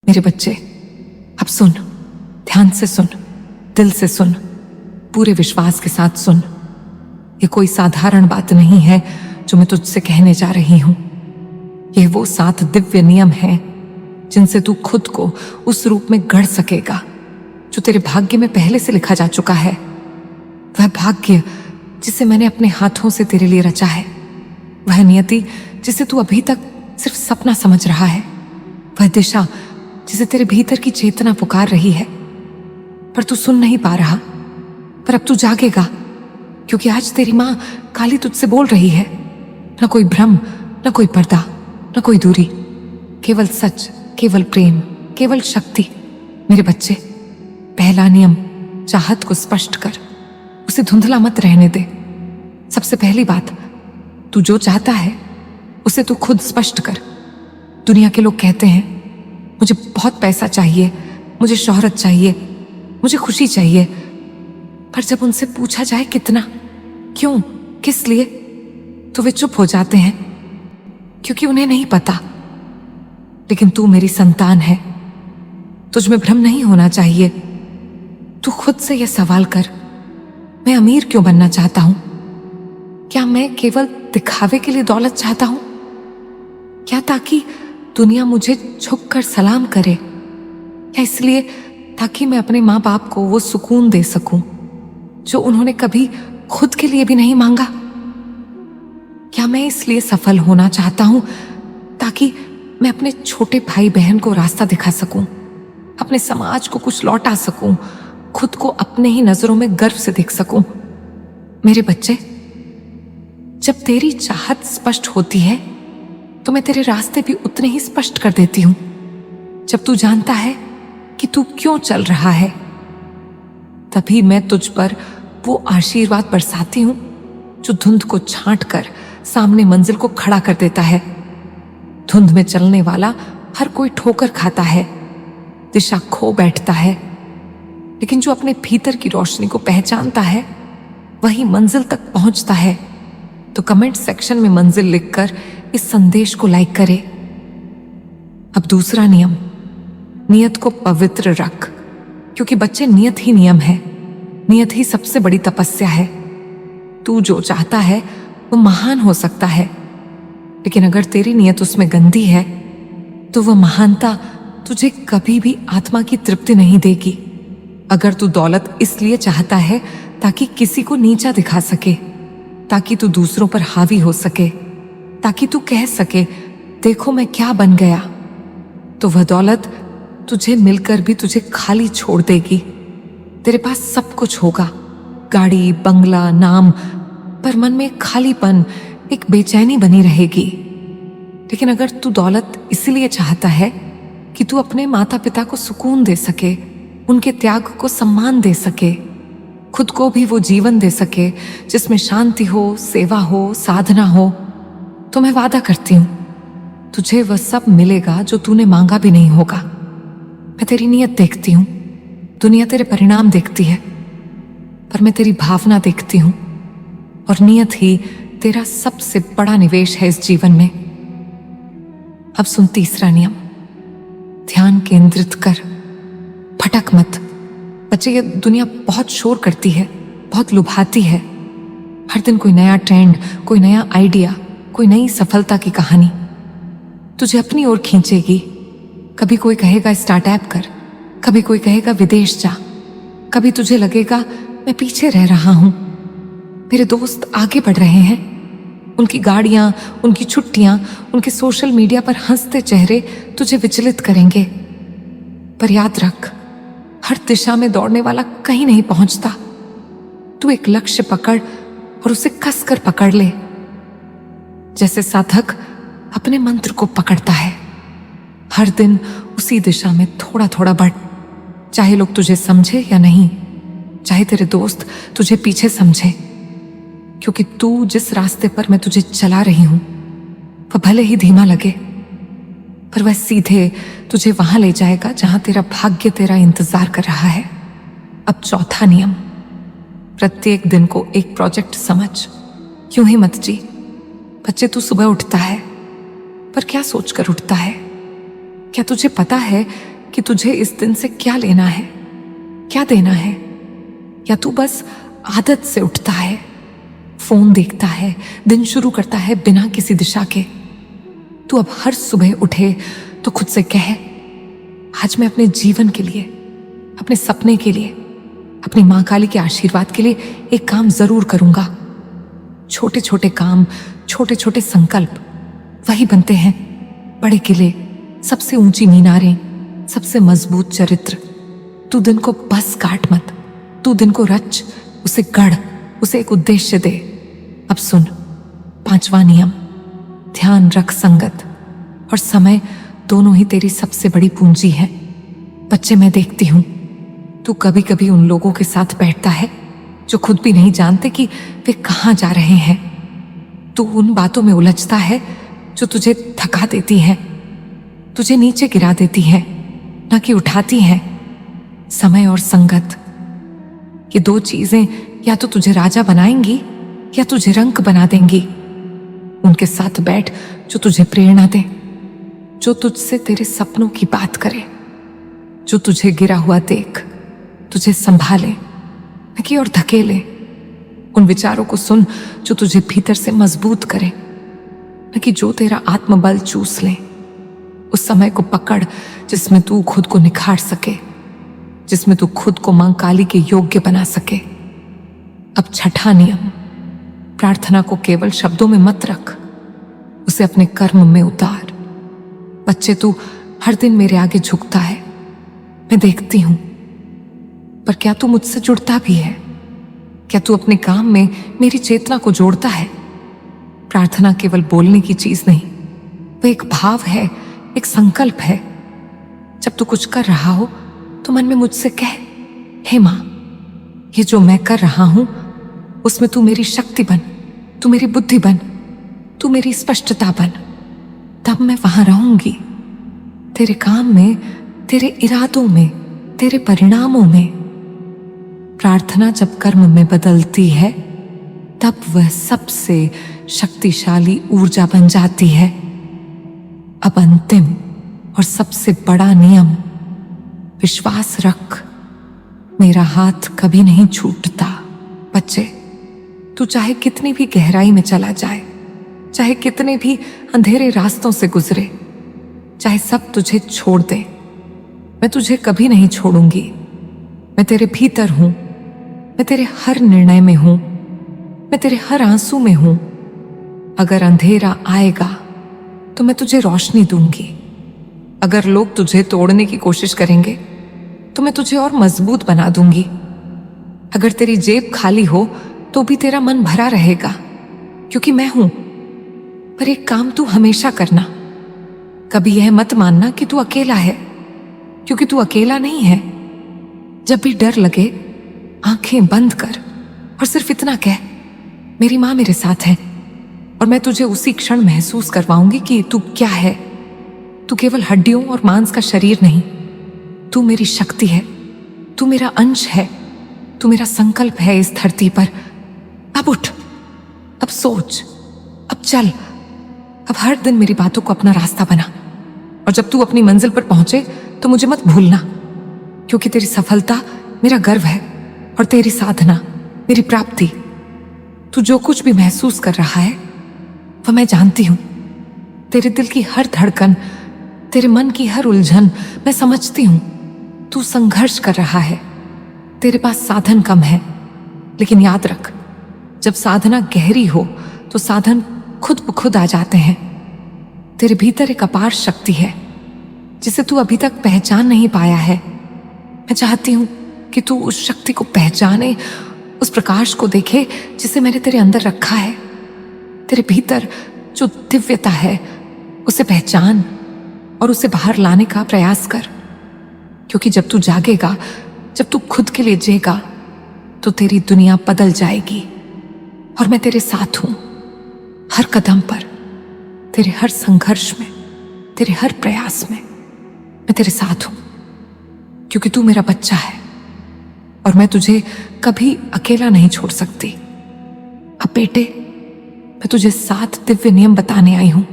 मेरे बच्चे, अब सुन, ध्यान से सुन, दिल से सुन, पूरे विश्वास के साथ सुन। ये कोई साधारण बात नहीं है जो मैं तुझसे कहने जा रही हूं। यह वो 7 दिव्य नियम हैं जिनसे तू खुद को उस रूप में गढ़ सकेगा जो तेरे भाग्य में पहले से लिखा जा चुका है। वह भाग्य जिसे मैंने अपने हाथों से तेरे लिए रचा है, वह नियति जिसे तू अभी तक सिर्फ सपना समझ रहा है, वह दिशा जिसे तेरे भीतर की चेतना पुकार रही है पर तू सुन नहीं पा रहा। पर अब तू जागेगा, क्योंकि आज तेरी मां काली तुझसे बोल रही है। न कोई भ्रम, न कोई पर्दा, न कोई दूरी, केवल सच, केवल प्रेम, केवल शक्ति। मेरे बच्चे, पहला नियम, चाहत को स्पष्ट कर, उसे धुंधला मत रहने दे। सबसे पहली बात, तू जो चाहता है उसे तू खुद स्पष्ट कर। दुनिया के लोग कहते हैं मुझे बहुत पैसा चाहिए, मुझे शोहरत चाहिए, मुझे खुशी चाहिए, पर जब उनसे पूछा जाए कितना, क्यों, किस लिए, तो वे चुप हो जाते हैं, क्योंकि उन्हें नहीं पता। लेकिन तू मेरी संतान है, तुझ में भ्रम नहीं होना चाहिए। तू खुद से यह सवाल कर, मैं अमीर क्यों बनना चाहता हूं? क्या मैं केवल दिखावे के लिए दौलत चाहता हूं? क्या ताकि दुनिया मुझे झुककर सलाम करे, या इसलिए ताकि मैं अपने माँ बाप को वो सुकून दे सकूं जो उन्होंने कभी खुद के लिए भी नहीं मांगा? क्या मैं इसलिए सफल होना चाहता हूं ताकि मैं अपने छोटे भाई बहन को रास्ता दिखा सकूं, अपने समाज को कुछ लौटा सकूं, खुद को अपने ही नजरों में गर्व से देख सकूं? मेरे बच्चे, जब तेरी चाहत स्पष्ट होती है तो मैं तेरे रास्ते भी उतने ही स्पष्ट कर देती हूं। जब तू जानता है कि तू क्यों चल रहा है, तभी मैं तुझ पर वो आशीर्वाद बरसाती हूं जो धुंध को छांट कर सामने मंजिल को खड़ा कर देता है। धुंध में चलने वाला हर कोई ठोकर खाता है, दिशा खो बैठता है, लेकिन जो अपने भीतर की रोशनी को पहचानता है वही मंजिल तक पहुंचता है। तो कमेंट सेक्शन में मंजिल लिखकर इस संदेश को लाइक करे। अब दूसरा नियम, नियत को पवित्र रख, क्योंकि बच्चे नियत ही नियम है, नियत ही सबसे बड़ी तपस्या है। तू जो चाहता है वो महान हो सकता है, लेकिन अगर तेरी नियत उसमें गंदी है तो वह महानता तुझे कभी भी आत्मा की तृप्ति नहीं देगी। अगर तू दौलत इसलिए चाहता है ताकि किसी को नीचा दिखा सके, ताकि तू दूसरों पर हावी हो सके, ताकि तू कह सके देखो मैं क्या बन गया, तो वह दौलत तुझे मिलकर भी तुझे खाली छोड़ देगी। तेरे पास सब कुछ होगा, गाड़ी, बंगला, नाम, पर मन में एक खालीपन, एक बेचैनी बनी रहेगी। लेकिन अगर तू दौलत इसलिए चाहता है कि तू अपने माता पिता को सुकून दे सके, उनके त्याग को सम्मान दे सके, खुद को भी वो जीवन दे सके जिसमें शांति हो, सेवा हो, साधना हो, तो मैं वादा करती हूं तुझे वह सब मिलेगा जो तूने मांगा भी नहीं होगा। मैं तेरी नियत देखती हूं, दुनिया तेरे परिणाम देखती है, पर मैं तेरी भावना देखती हूं, और नियत ही तेरा सबसे बड़ा निवेश है इस जीवन में। अब सुन तीसरा नियम, ध्यान केंद्रित कर, भटक मत। बच्चे, ये दुनिया बहुत शोर करती है, बहुत लुभाती है। हर दिन कोई नया ट्रेंड, कोई नया आइडिया, कोई नई सफलता की कहानी तुझे अपनी ओर खींचेगी। कभी कोई कहेगा स्टार्टअप कर, कभी कोई कहेगा विदेश जा, कभी तुझे लगेगा मैं पीछे रह रहा हूं। मेरे दोस्त आगे बढ़ रहे हैं, उनकी गाड़ियां, उनकी छुट्टियां, उनके सोशल मीडिया पर हंसते चेहरे तुझे विचलित करेंगे। पर याद रख, हर दिशा में दौड़ने वाला कहीं नहीं पहुंचता। तू एक लक्ष्य पकड़ और उसे कसकर पकड़ ले, जैसे साधक अपने मंत्र को पकड़ता है। हर दिन उसी दिशा में थोड़ा थोड़ा बढ़, चाहे लोग तुझे समझे या नहीं, चाहे तेरे दोस्त तुझे पीछे समझे, क्योंकि तू जिस रास्ते पर मैं तुझे चला रही हूं वह भले ही धीमा लगे, पर वह सीधे तुझे वहां ले जाएगा जहां तेरा भाग्य तेरा इंतजार कर रहा है। अब चौथा नियम, प्रत्येक दिन को एक प्रोजेक्ट समझ, यूं ही मत जी। बच्चे, तू सुबह उठता है, पर क्या सोचकर उठता है? क्या तुझे पता है कि तुझे इस दिन से क्या लेना है, क्या देना है। या तू बस आदत से उठता है, फोन देखता है, दिन शुरू करता है बिना किसी दिशा के। तू अब हर सुबह उठे तो खुद से कहे, आज मैं अपने जीवन के लिए, अपने सपने के लिए, अपनी मां काली के आशीर्वाद के लिए एक काम जरूर करूंगा। छोटे छोटे काम, छोटे छोटे संकल्प वही बनते हैं बड़े किले, सबसे ऊंची मीनारें, सबसे मजबूत चरित्र। तू दिन को बस काट मत, तू दिन को रच, उसे गढ़, उसे एक उद्देश्य दे। अब सुन, 5वां नियम, ध्यान रख, संगत और समय दोनों ही तेरी सबसे बड़ी पूंजी है। बच्चे, मैं देखती हूं तू कभी कभी उन लोगों के साथ बैठता है जो खुद भी नहीं जानते कि वे कहां जा रहे हैं। तू उन बातों में उलझता है जो तुझे थका देती है, तुझे नीचे गिरा देती है, न कि उठाती है। समय और संगत, ये 2 चीजें या तो तुझे राजा बनाएंगी या तुझे रंक बना देंगी। उनके साथ बैठ जो तुझे प्रेरणा दे, जो तुझसे तेरे सपनों की बात करे, जो तुझे गिरा हुआ देख तुझे संभाले न कि और धकेले। उन विचारों को सुन जो तुझे भीतर से मजबूत करे, न कि जो तेरा आत्मबल चूस ले। उस समय को पकड़ जिसमें तू खुद को निखार सके, जिसमें तू खुद को मां काली के योग्य बना सके। अब 6ठा नियम, प्रार्थना को केवल शब्दों में मत रख, उसे अपने कर्म में उतार। बच्चे, तू हर दिन मेरे आगे झुकता है, मैं देखती हूं, पर क्या तू मुझसे जुड़ता भी है? क्या तू अपने काम में मेरी चेतना को जोड़ता है? प्रार्थना केवल बोलने की चीज नहीं, वह एक भाव है, एक संकल्प है। जब तू कुछ कर रहा हो तो मन में मुझसे कह, हे मां, ये जो मैं कर रहा हूं उसमें तू मेरी शक्ति बन, तू मेरी बुद्धि बन, तू मेरी स्पष्टता बन। तब मैं वहां रहूंगी, तेरे काम में, तेरे इरादों में, तेरे परिणामों में। प्रार्थना जब कर्म में बदलती है तब वह सबसे शक्तिशाली ऊर्जा बन जाती है। अब अंतिम और सबसे बड़ा नियम, विश्वास रख, मेरा हाथ कभी नहीं छूटता। बच्चे, तू चाहे कितनी भी गहराई में चला जाए, चाहे कितने भी अंधेरे रास्तों से गुजरे, चाहे सब तुझे छोड़ दे, मैं तुझे कभी नहीं छोड़ूंगी। मैं तेरे भीतर हूं, मैं तेरे हर निर्णय में हूं, मैं तेरे हर आंसू में हूं। अगर अंधेरा आएगा तो मैं तुझे रोशनी दूंगी। अगर लोग तुझे तोड़ने की कोशिश करेंगे तो मैं तुझे और मजबूत बना दूंगी। अगर तेरी जेब खाली हो तो भी तेरा मन भरा रहेगा, क्योंकि मैं हूं। पर एक काम तू हमेशा करना, कभी यह मत मानना कि तू अकेला है, क्योंकि तू अकेला नहीं है। जब भी डर लगे, आंखें बंद कर और सिर्फ इतना कह, मेरी मां मेरे साथ है, और मैं तुझे उसी क्षण महसूस करवाऊंगी कि तू क्या है। तू केवल हड्डियों और मांस का शरीर नहीं, तू मेरी शक्ति है, तू मेरा अंश है, तू मेरा संकल्प है इस धरती पर। अब उठ, अब सोच, अब चल, अब हर दिन मेरी बातों को अपना रास्ता बना। और जब तू अपनी मंजिल पर पहुंचे तो मुझे मत भूलना, क्योंकि तेरी सफलता मेरा गर्व है और तेरी साधना मेरी प्राप्ति। तू जो कुछ भी महसूस कर रहा है वह मैं जानती हूं। तेरे दिल की हर धड़कन, तेरे मन की हर उलझन मैं समझती हूं। तू संघर्ष कर रहा है, तेरे पास साधन कम है, लेकिन याद रख, जब साधना गहरी हो तो साधन खुद ब खुद आ जाते हैं। तेरे भीतर एक अपार शक्ति है जिसे तू अभी तक पहचान नहीं पाया है। मैं चाहती हूं कि तू उस शक्ति को पहचाने, उस प्रकाश को देखे जिसे मैंने तेरे अंदर रखा है। तेरे भीतर जो दिव्यता है उसे पहचान और उसे बाहर लाने का प्रयास कर, क्योंकि जब तू जागेगा, जब तू खुद के लिए जिएगा, तो तेरी दुनिया बदल जाएगी। और मैं तेरे साथ हूं, हर कदम पर, तेरे हर संघर्ष में, तेरे हर प्रयास में मैं तेरे साथ हूं, क्योंकि तू मेरा बच्चा है और मैं तुझे कभी अकेला नहीं छोड़ सकती। अब बेटे, मैं तुझे 7 दिव्य नियम बताने आई हूं,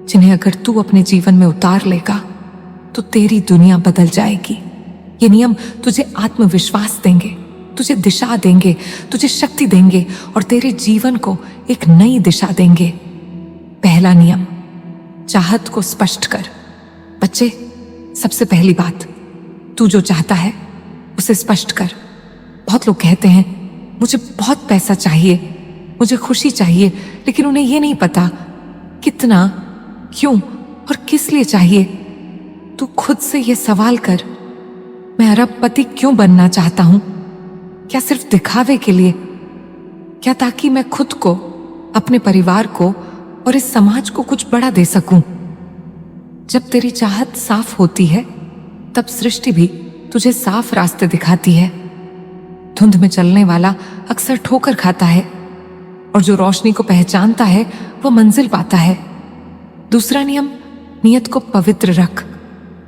जिन्हें अगर तू अपने जीवन में उतार लेगा तो तेरी दुनिया बदल जाएगी। ये नियम तुझे आत्मविश्वास देंगे, तुझे दिशा देंगे, तुझे शक्ति देंगे और तेरे जीवन को एक नई दिशा देंगे। पहला नियम, चाहत को स्पष्ट कर। बच्चे, सबसे पहली बात, तू जो चाहता है उसे स्पष्ट कर। बहुत लोग कहते हैं मुझे बहुत पैसा चाहिए, मुझे खुशी चाहिए, लेकिन उन्हें यह नहीं पता कितना, क्यों और किस लिए चाहिए। तू खुद से यह सवाल कर, मैं अरबपति क्यों बनना चाहता हूं? क्या सिर्फ दिखावे के लिए? क्या ताकि मैं खुद को, अपने परिवार को और इस समाज को कुछ बड़ा दे सकूं? जब तेरी चाहत साफ होती है तब सृष्टि भी तुझे साफ रास्ते दिखाती है। धुंध में चलने वाला अक्सर ठोकर खाता है और जो रोशनी को पहचानता है वह मंजिल पाता है। दूसरा नियम, नियत को पवित्र रख।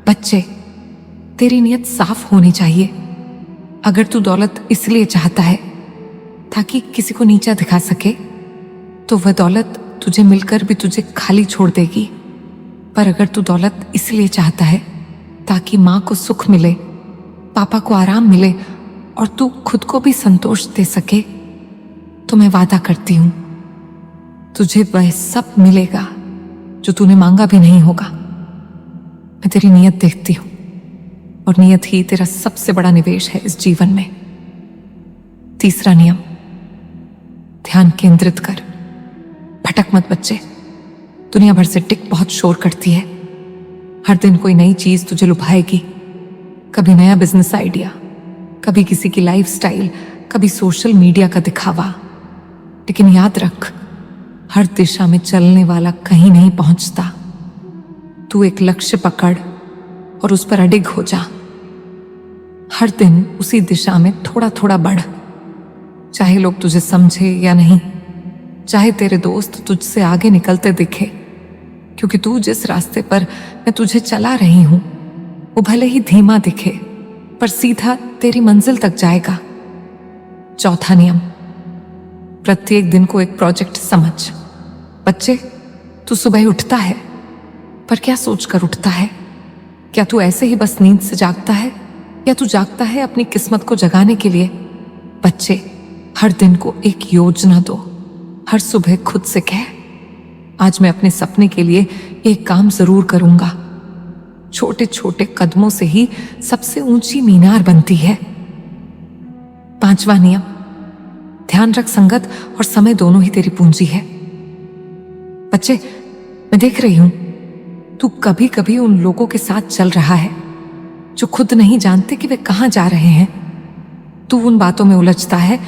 बच्चे, तेरी नियत साफ होनी चाहिए। अगर तू दौलत इसलिए चाहता है ताकि किसी को नीचा दिखा सके, तो वह दौलत तुझे मिलकर भी तुझे खाली छोड़ देगी। पर अगर तू दौलत इसलिए चाहता है ताकि माँ को सुख मिले, पापा को आराम मिले और तू खुद को भी संतोष दे सके, तो मैं वादा करती हूं तुझे वह सब मिलेगा जो तूने मांगा भी नहीं होगा। मैं तेरी नियत देखती हूं और नियत ही तेरा सबसे बड़ा निवेश है इस जीवन में। तीसरा नियम, ध्यान केंद्रित कर। भटक मत बच्चे। दुनिया भर से टिक बहुत शोर करती है। हर दिन कोई नई चीज तुझे लुभाएगी। कभी नया बिजनेस आइडिया, कभी किसी की लाइफस्टाइल, कभी सोशल मीडिया का दिखावा। लेकिन याद रख, हर दिशा में चलने वाला कहीं नहीं पहुंचता। तू एक लक्ष्य पकड़ और उस पर अडिग हो जा। हर दिन उसी दिशा में थोड़ा थोड़ा बढ़, चाहे लोग तुझे समझे या नहीं, चाहे तेरे दोस्त तुझसे आगे निकलते दिखे, क्योंकि तू जिस रास्ते पर मैं तुझे चला रही हूं वो भले ही धीमा दिखे पर सीधा तेरी मंजिल तक जाएगा। चौथा नियम, प्रत्येक दिन को एक प्रोजेक्ट समझ। बच्चे, तू सुबह उठता है पर क्या सोचकर उठता है? क्या तू ऐसे ही बस नींद से जागता है या तू जागता है अपनी किस्मत को जगाने के लिए? बच्चे, हर दिन को एक योजना दो। हर सुबह खुद से कह, आज मैं अपने सपने के लिए एक काम जरूर करूंगा। छोटे छोटे कदमों से ही सबसे ऊंची मीनार बनती है। पांचवा नियम, ध्यान रख, संगत और समय दोनों ही तेरी पूंजी है। बच्चे, मैं देख रही हूं तू कभी कभी उन लोगों के साथ चल रहा है जो खुद नहीं जानते कि वे कहां जा रहे हैं। तू उन बातों में उलझता है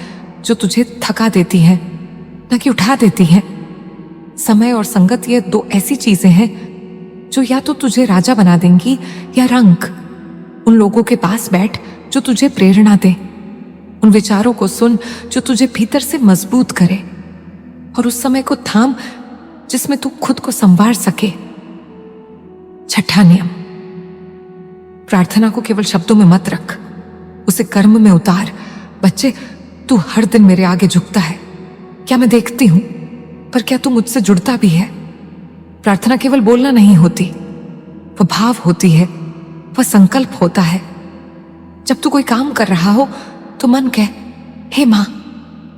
जो तुझे थका देती हैं, न कि उठा देती हैं। समय और संगत ये दो ऐसी चीजें हैं जो या तो तुझे राजा बना देंगी या रंक। उन लोगों के पास बैठ जो तुझे प्रेरणा दे। उन विचारों को सुन जो तुझे भीतर से मजबूत करे, और उस समय को थाम जिसमें तू खुद को संवार सके। छठा नियम, प्रार्थना को केवल शब्दों में मत रख, उसे कर्म में उतार। बच्चे, तू हर दिन मेरे आगे झुकता है, क्या मैं देखती हूं, पर क्या तू मुझसे जुड़ता भी है? प्रार्थना केवल बोलना नहीं होती, वह भाव होती है, वह संकल्प होता है। जब तू कोई काम कर रहा हो तो मन कह, हे मां,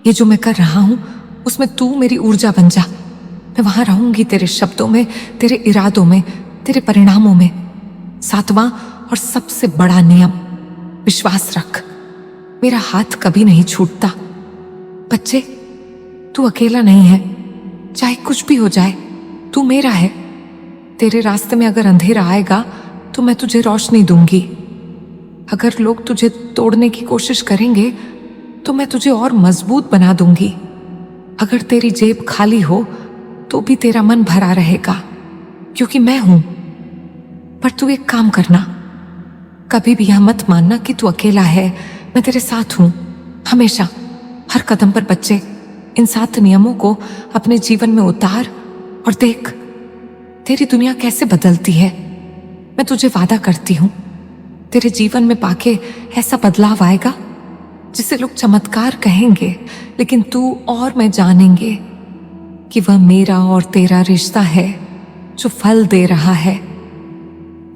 ये जो मैं कर रहा हूं उसमें तू मेरी ऊर्जा बन जा। मैं वहां रहूंगी तेरे शब्दों में, तेरे इरादों में, तेरे परिणामों में। सातवां और सबसे बड़ा नियम, विश्वास रख, मेरा हाथ कभी नहीं छूटता। बच्चे, तू अकेला नहीं है, चाहे कुछ भी हो जाए तू मेरा है। तेरे रास्ते में अगर अंधेरा आएगा तो मैं तुझे रोशनी दूंगी। अगर लोग तुझे तोड़ने की कोशिश करेंगे तो मैं तुझे और मजबूत बना दूंगी। अगर तेरी जेब खाली हो तो भी तेरा मन भरा रहेगा, क्योंकि मैं हूं। पर तू एक काम करना, कभी भी यह मत मानना कि तू अकेला है। मैं तेरे साथ हूं हमेशा, हर कदम पर। बच्चे, इन 7 नियमों को अपने जीवन में उतार और देख तेरी दुनिया कैसे बदलती है। मैं तुझे वादा करती हूं, तेरे जीवन में पाके ऐसा बदलाव आएगा जिसे लोग चमत्कार कहेंगे, लेकिन तू और मैं जानेंगे कि वह मेरा और तेरा रिश्ता है जो फल दे रहा है।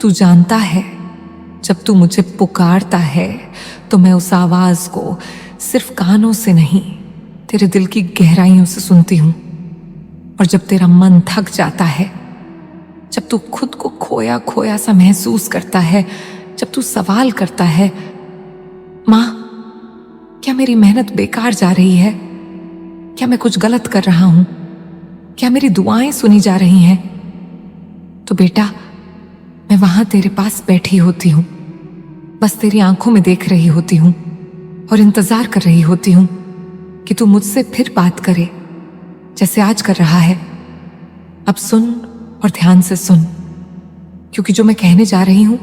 तू जानता है, जब तू मुझे पुकारता है तो मैं उस आवाज को सिर्फ कानों से नहीं, तेरे दिल की गहराइयों से सुनती हूं। और जब तेरा मन थक जाता है, जब तू खुद को खोया खोया सा महसूस करता है, जब तू सवाल करता है, मां, क्या मेरी मेहनत बेकार जा रही है? क्या मैं कुछ गलत कर रहा हूं? क्या मेरी दुआएं सुनी जा रही हैं? तो बेटा, मैं वहां तेरे पास बैठी होती हूं, बस तेरी आंखों में देख रही होती हूं और इंतजार कर रही होती हूं कि तू मुझसे फिर बात करे, जैसे आज कर रहा है। अब सुन और ध्यान से सुन, क्योंकि जो मैं कहने जा रही हूं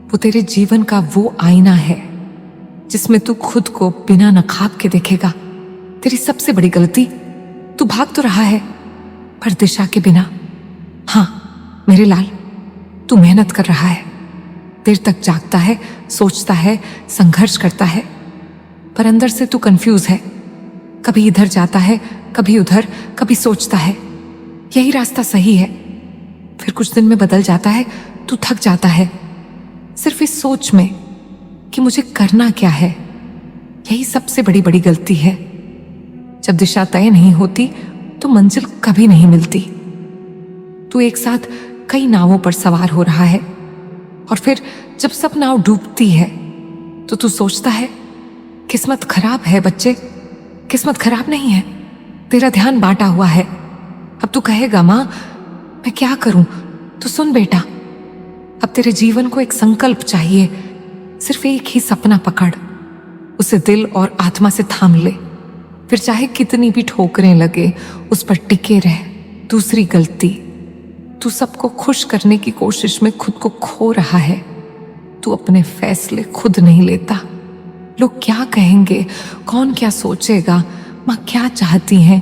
वो तेरे जीवन का वो आईना है जिसमें तू खुद को बिना नकाब के देखेगा। तेरी सबसे बड़ी गलती, तू भाग तो रहा है पर दिशा के बिना। हाँ मेरे लाल, तू मेहनत कर रहा है, देर तक जागता है, सोचता है, संघर्ष करता है, पर अंदर से तू कंफ्यूज है। कभी इधर जाता है, कभी उधर, कभी सोचता है यही रास्ता सही है, फिर कुछ दिन में बदल जाता है, तू थक जाता है सिर्फ इस सोच में कि मुझे करना क्या है। यही सबसे बड़ी बड़ी गलती है। जब दिशा तय नहीं होती तो मंजिल कभी नहीं मिलती। तू एक साथ कई नावों पर सवार हो रहा है और फिर जब सब नाव डूबती है तो तू सोचता है, किस्मत खराब है बच्चे, किस्मत खराब नहीं है, तेरा ध्यान बांटा हुआ है। अब तू कहेगा, मां मैं क्या करूं? तो सुन बेटा, अब तेरे जीवन को एक संकल्प चाहिए। सिर्फ एक ही सपना पकड़, उसे दिल और आत्मा से थाम ले, फिर चाहे कितनी भी ठोकरें लगे उस पर टिके रह। दूसरी गलती, तू सबको खुश करने की कोशिश में खुद को खो रहा है। तू अपने फैसले खुद नहीं लेता। लोग क्या कहेंगे, कौन क्या सोचेगा, माँ क्या चाहती हैं,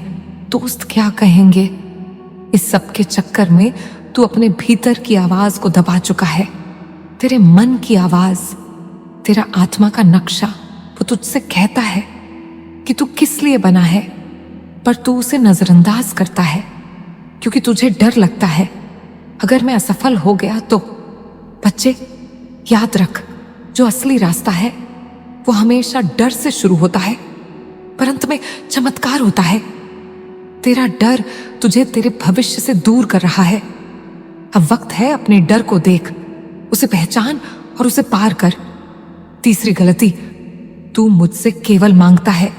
दोस्त क्या कहेंगे, इस सब के चक्कर में तू अपने भीतर की आवाज को दबा चुका है। तेरे मन की आवाज, तेरा आत्मा का नक्शा, वो तुझसे कहता है कि तू किस लिए बना है, पर तू उसे नजरअंदाज करता है क्योंकि तुझे डर लगता है, अगर मैं असफल हो गया तो। बच्चे याद रख, जो असली रास्ता है वो हमेशा डर से शुरू होता है पर अंत में चमत्कार होता है। तेरा डर तुझे तेरे भविष्य से दूर कर रहा है। अब वक्त है अपने डर को देख, उसे पहचान और उसे पार कर। तीसरी गलती, तू मुझसे केवल मांगता है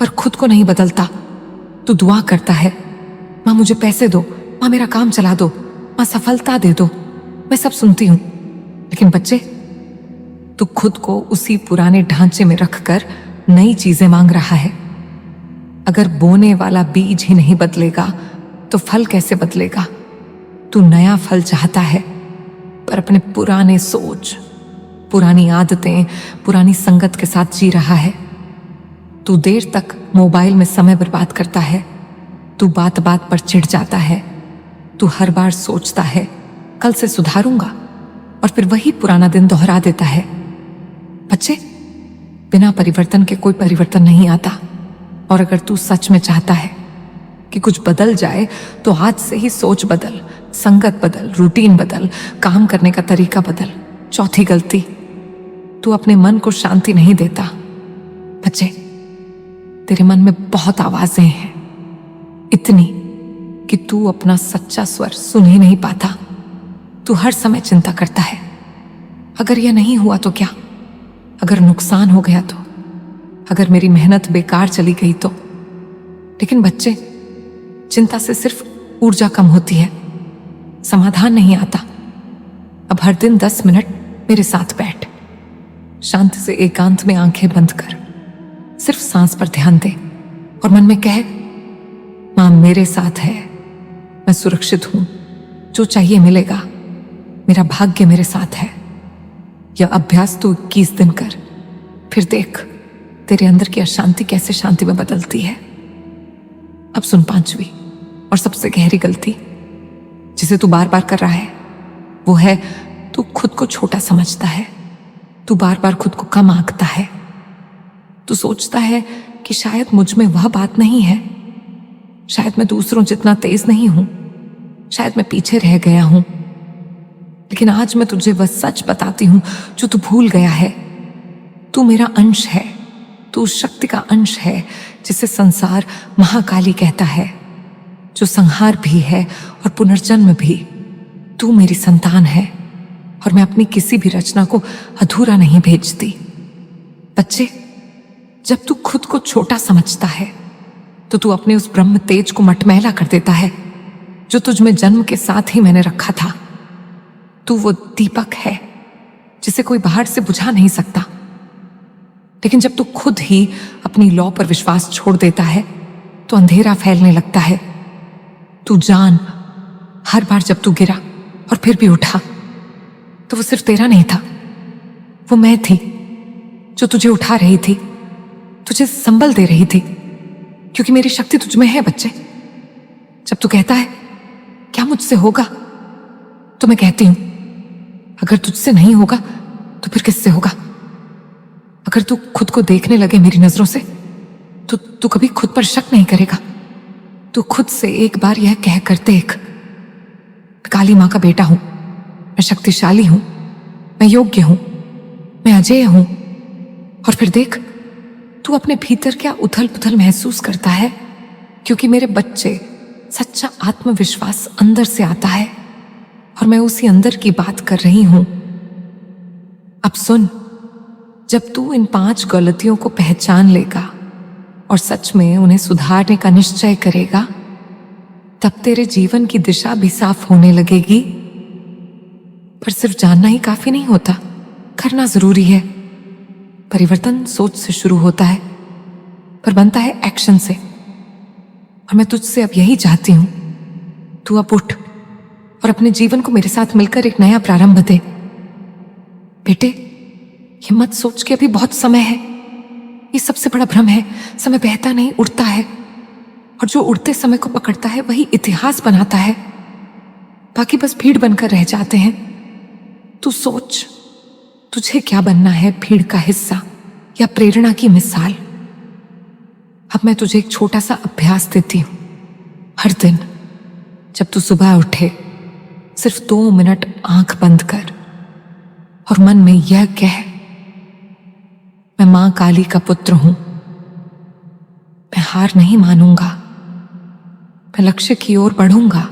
पर खुद को नहीं बदलता। तू दुआ करता है, मां मुझे पैसे दो, मां मेरा काम चला दो, मां सफलता दे दो, मैं सब सुनती हूं। लेकिन बच्चे, तू खुद को उसी पुराने ढांचे में रखकर नई चीजें मांग रहा है। अगर बोने वाला बीज ही नहीं बदलेगा तो फल कैसे बदलेगा? तू नया फल चाहता है पर अपने पुराने सोच, पुरानी आदतें, पुरानी संगत के साथ जी रहा है। तू देर तक मोबाइल में समय बर्बाद करता है, तू बात बात पर चिढ़ जाता है, तू हर बार सोचता है कल से सुधारूंगा और फिर वही पुराना दिन दोहरा देता है। बच्चे, बिना परिवर्तन के कोई परिवर्तन नहीं आता, और अगर तू सच में चाहता है कि कुछ बदल जाए तो आज से ही सोच बदल, संगत बदल, रूटीन बदल, काम करने का तरीका बदल। चौथी गलती, तू अपने मन को शांति नहीं देता। बच्चे, तेरे मन में बहुत आवाजें हैं, इतनी कि तू अपना सच्चा स्वर सुन ही नहीं पाता। तू हर समय चिंता करता है, अगर यह नहीं हुआ तो क्या, अगर नुकसान हो गया तो, अगर मेरी मेहनत बेकार चली गई तो। लेकिन बच्चे, चिंता से सिर्फ ऊर्जा कम होती है, समाधान नहीं आता। अब हर दिन 10 मिनट मेरे साथ बैठ, शांति से एकांत में आंखें बंद कर, सिर्फ सांस पर ध्यान दे और मन में कह, मां मेरे साथ है, मैं सुरक्षित हूं, जो चाहिए मिलेगा, मेरा भाग्य मेरे साथ है। यह अभ्यास तू 21 दिन कर, फिर देख तेरे अंदर की अशांति कैसे शांति में बदलती है। अब सुन पांचवी और सबसे गहरी गलती जिसे तू बार बार कर रहा है, वो है तू खुद को छोटा समझता है। तू बार बार खुद को कम आंकता है। तू सोचता है कि शायद मुझ में वह बात नहीं है, शायद मैं दूसरों जितना तेज नहीं हूं, शायद मैं पीछे रह गया हूं। लेकिन आज मैं तुझे वह सच बताती हूं जो तू भूल गया है। तू मेरा अंश है, तू उस शक्ति का अंश है जिसे संसार महाकाली कहता है, जो संहार भी है और पुनर्जन्म भी। तू मेरी संतान है और मैं अपनी किसी भी रचना को अधूरा नहीं भेजती। बच्चे, जब तू खुद को छोटा समझता है तो तू अपने उस ब्रह्म तेज को मटमैला कर देता है जो तुझ में जन्म के साथ ही मैंने रखा था। तू वो दीपक है जिसे कोई बाहर से बुझा नहीं सकता। लेकिन जब तू खुद ही अपनी लौ पर विश्वास छोड़ देता है तो अंधेरा फैलने लगता है। तू जान, हर बार जब तू गिरा और फिर भी उठा तो वो सिर्फ तेरा नहीं था, वो मैं थी जो तुझे उठा रही थी, तुझे संबल दे रही थी, क्योंकि मेरी शक्ति तुझ में है। बच्चे, जब तू कहता है क्या मुझसे होगा, तो मैं कहती हूं अगर तुझसे नहीं होगा तो फिर किससे होगा। अगर तू खुद को देखने लगे मेरी नजरों से तो तू कभी खुद पर शक नहीं करेगा। तू खुद से एक बार यह कह कर देख, काली मां का बेटा हूं, मैं शक्तिशाली हूं, मैं योग्य हूं, मैं अजेय हूं। और फिर देख, तू अपने भीतर क्या उथल पुथल महसूस करता है, क्योंकि मेरे बच्चे सच्चा आत्मविश्वास अंदर से आता है और मैं उसी अंदर की बात कर रही हूं। अब सुन, जब तू इन 5 गलतियों को पहचान लेगा और सच में उन्हें सुधारने का निश्चय करेगा, तब तेरे जीवन की दिशा भी साफ होने लगेगी। पर सिर्फ जानना ही काफी नहीं होता, करना जरूरी है। परिवर्तन सोच से शुरू होता है पर बनता है एक्शन से। और मैं तुझसे अब यही चाहती हूं, तू अब उठ और अपने जीवन को मेरे साथ मिलकर एक नया प्रारंभ दे। बेटे, ये मत सोच के अभी बहुत समय है, ये सबसे बड़ा भ्रम है। समय बहता नहीं, उड़ता है, और जो उड़ते समय को पकड़ता है वही इतिहास बनाता है, बाकी बस भीड़ बनकर रह जाते हैं। तू सोच, तुझे क्या बनना है, भीड़ का हिस्सा या प्रेरणा की मिसाल। अब मैं तुझे एक छोटा सा अभ्यास देती हूं। हर दिन जब तू सुबह उठे, सिर्फ 2 मिनट आंख बंद कर और मन में यह कह, मैं मां काली का पुत्र हूं, मैं हार नहीं मानूंगा, मैं लक्ष्य की ओर बढ़ूंगा,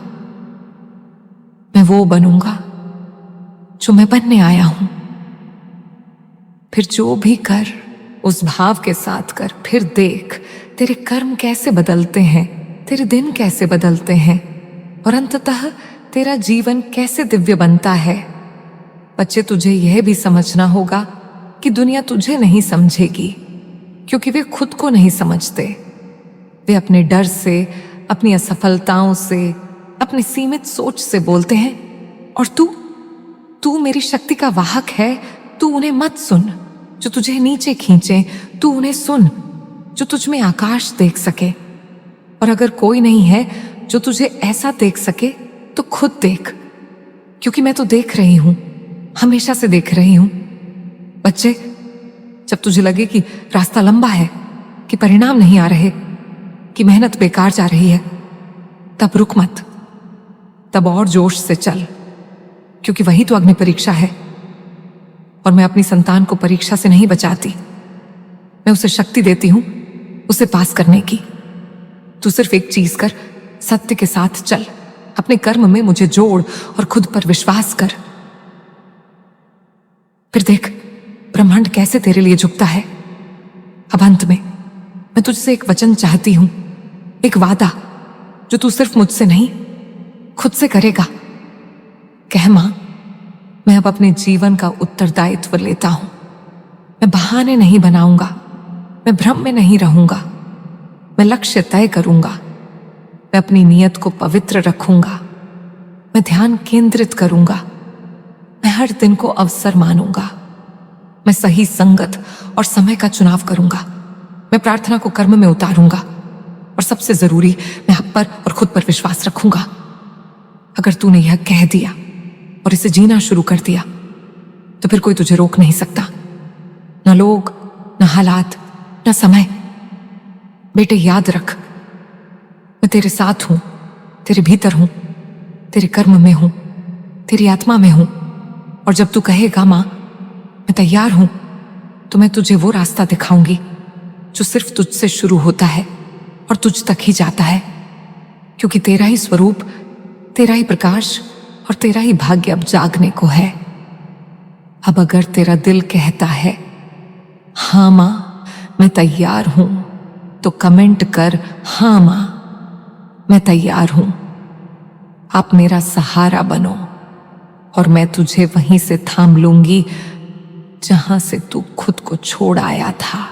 मैं वो बनूंगा जो मैं बनने आया हूं। फिर जो भी कर उस भाव के साथ कर। फिर देख तेरे कर्म कैसे बदलते हैं, तेरे दिन कैसे बदलते हैं और अंततः तेरा जीवन कैसे दिव्य बनता है। बच्चे, तुझे यह भी समझना होगा कि दुनिया तुझे नहीं समझेगी, क्योंकि वे खुद को नहीं समझते। वे अपने डर से, अपनी असफलताओं से, अपनी सीमित सोच से बोलते हैं। और तू मेरी शक्ति का वाहक है। तू उन्हें मत सुन जो तुझे नीचे खींचे, तू उन्हें सुन जो तुझ में आकाश देख सके। और अगर कोई नहीं है जो तुझे ऐसा देख सके तो खुद देख, क्योंकि मैं तो देख रही हूं, हमेशा से देख रही हूं। बच्चे, जब तुझे लगे कि रास्ता लंबा है, कि परिणाम नहीं आ रहे, कि मेहनत बेकार जा रही है, तब रुक मत, तब और जोश से चल, क्योंकि वही तो अग्नि परीक्षा है। और मैं अपनी संतान को परीक्षा से नहीं बचाती, मैं उसे शक्ति देती हूं उसे पास करने की। तू सिर्फ एक चीज कर, सत्य के साथ चल, अपने कर्म में मुझे जोड़ और खुद पर विश्वास कर। फिर देख ब्रह्मांड कैसे तेरे लिए झुकता है। अब अंत में मैं तुझसे एक वचन चाहती हूं, एक वादा जो तू सिर्फ मुझसे नहीं खुद से करेगा। कह, मां, मैं अब अपने जीवन का उत्तरदायित्व लेता हूं। मैं बहाने नहीं बनाऊंगा, मैं भ्रम में नहीं रहूंगा, मैं लक्ष्य तय करूंगा, मैं अपनी नियत को पवित्र रखूंगा, मैं ध्यान केंद्रित करूंगा, मैं हर दिन को अवसर मानूंगा, मैं सही संगत और समय का चुनाव करूंगा, मैं प्रार्थना को कर्म में उतारूंगा और सबसे जरूरी, मैं आप पर और खुद पर विश्वास रखूंगा। अगर तूने यह कह दिया और इसे जीना शुरू कर दिया तो फिर कोई तुझे रोक नहीं सकता, न लोग, न हालात, न समय। बेटे, याद रख, मैं तेरे साथ हूं, तेरे भीतर हूं, तेरे कर्म में हूं, तेरी आत्मा में हूं, और जब तू कहेगा माँ मैं तैयार हूं, तो मैं तुझे वो रास्ता दिखाऊंगी जो सिर्फ तुझसे शुरू होता है और तुझ तक ही जाता है, क्योंकि तेरा ही स्वरूप, तेरा ही प्रकाश और तेरा ही भाग्य अब जागने को है। अब अगर तेरा दिल कहता है हाँ माँ मैं तैयार हूं, तो कमेंट कर हाँ माँ मैं तैयार हूं। आप मेरा सहारा बनो और मैं तुझे वहीं से थाम लूंगी जहां से तू खुद को छोड़ आया था।